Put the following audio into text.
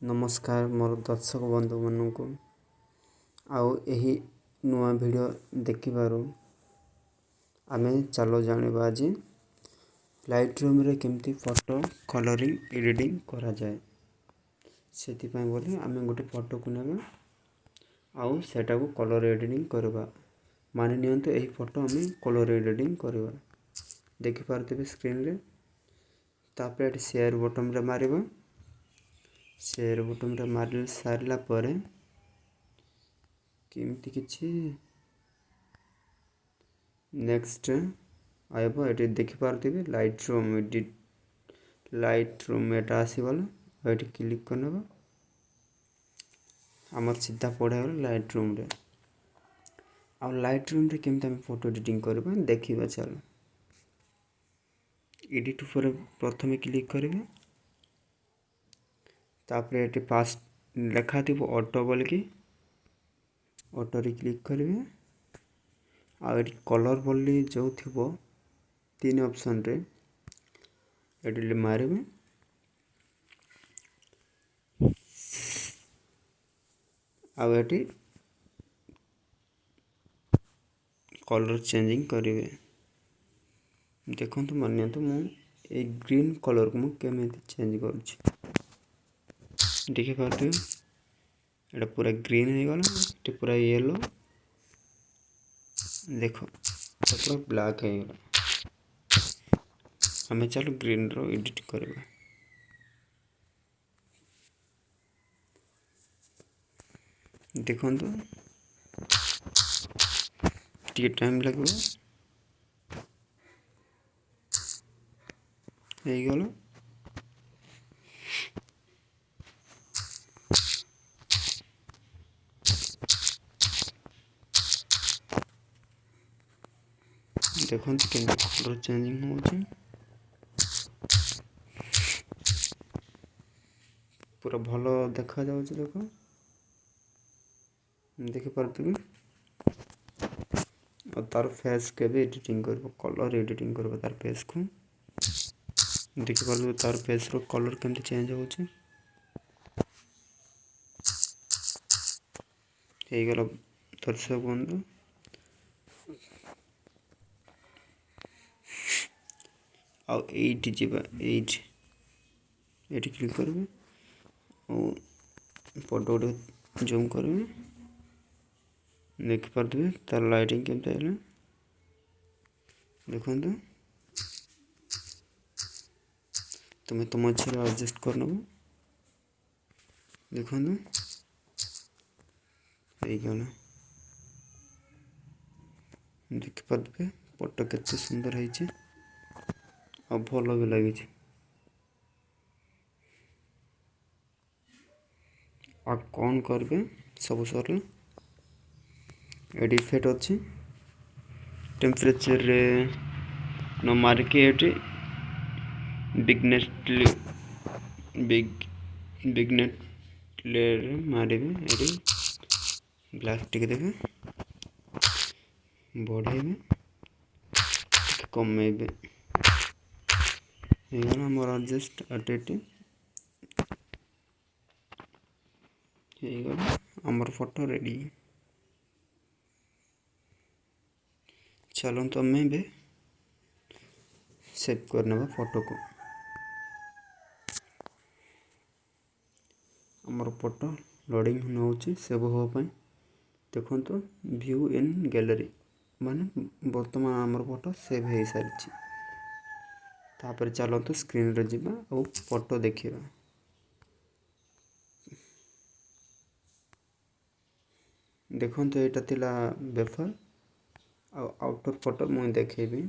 नमस्कार मोर दर्शक बंधु मानू आउ यही नुआ वीडियो देखिबारु आमे चलो जानिबा आज लाइटरूम रे केमती फोटो कलरिंग एडिटिंग करा जाए। सेति पय बोली आमे गोटे फोटो को नेबा आउ सेटा को कलर एडिटिंग करबा। मानि नियंतु एही फोटो आमे कलर एडिटिंग करबा। देखि पारथिबे स्क्रीन रे तापर शेयर बटन रे मारिबा। शेयर बटन रे मार सारला परे केमती किछि नेक्स्ट आइबो एटी देखि पारथिबे लाइटरूम एटा आसीबला एटी क्लिक करनेबा। हमर सीधा पड़े लाइटरूम रे आ लाइटरूम रे केमती हम फोटो एडिटिंग करबा देखिबा। चलो एडिट ऊपर प्रथमे क्लिक करिवे तापर एटी पास लिखा थिबो ऑटो बोल की ऑटो रे क्लिक करिवे आ एटी कलर बोली जो थिबो तीन ऑप्शन रे एटी मारिवे आ एटी कलर चेंजिंग करिवे। देखंतु मानिया तो मु ए ग्रीन कलर को मु केमेति चेंज करछि देखि पारथि एटा पूरा ग्रीन हे गला एटा पूरा येलो देखो पूरा ब्लैक हे गला। हमें चलो ग्रीन रो एडिट करबा। देखंतु टी टाइम लगबो हे गला। देखंतु केमती कलर चेंजिंग होछि पूरा भलो देखा जाउछि। देखि पारथिबे और तार फेस के भी एडिटिंग करबो कलर एडिटिंग करबो तार फेस को। देखि पारथिबे तार फेस रो कलर केमती चेंज होछि हे गला। दर्शक बंधु आ एट जीवा एट क्लिक करबे और फोटो जूम करबे देख पारथिबे तार लाइटिंग केमते हेले देखंतु तुम तुम इच्छा एडजस्ट करनबो। देखंतु हे गला देख पारथिबे फोटो केते सुंदर हेछि आ भलो भी लागिछि। आ कौन करबे सब सरला एडी इफेक्ट अछि टेम्परेचर रे न मार्केट बिगनेट ले मारिबे एडी ब्लैक टिक देबे बढ़ेबे कमेबे एगला मोर एडजस्ट एडिट एगला हमर फोटो रेडी। चलो तो मैं भी सेव करने फोटो को हमर फोटो लोडिंग होउछि सेव हो पय देखो तो व्यू इन गैलरी माने वर्तमान हमर फोटो सेव हे सारछि। तापर चलो तो स्क्रीन रे जिबा और फोटो देखिबा। देखो तो एटा तिला बेफर आउटर फोटो मुई देखेबी।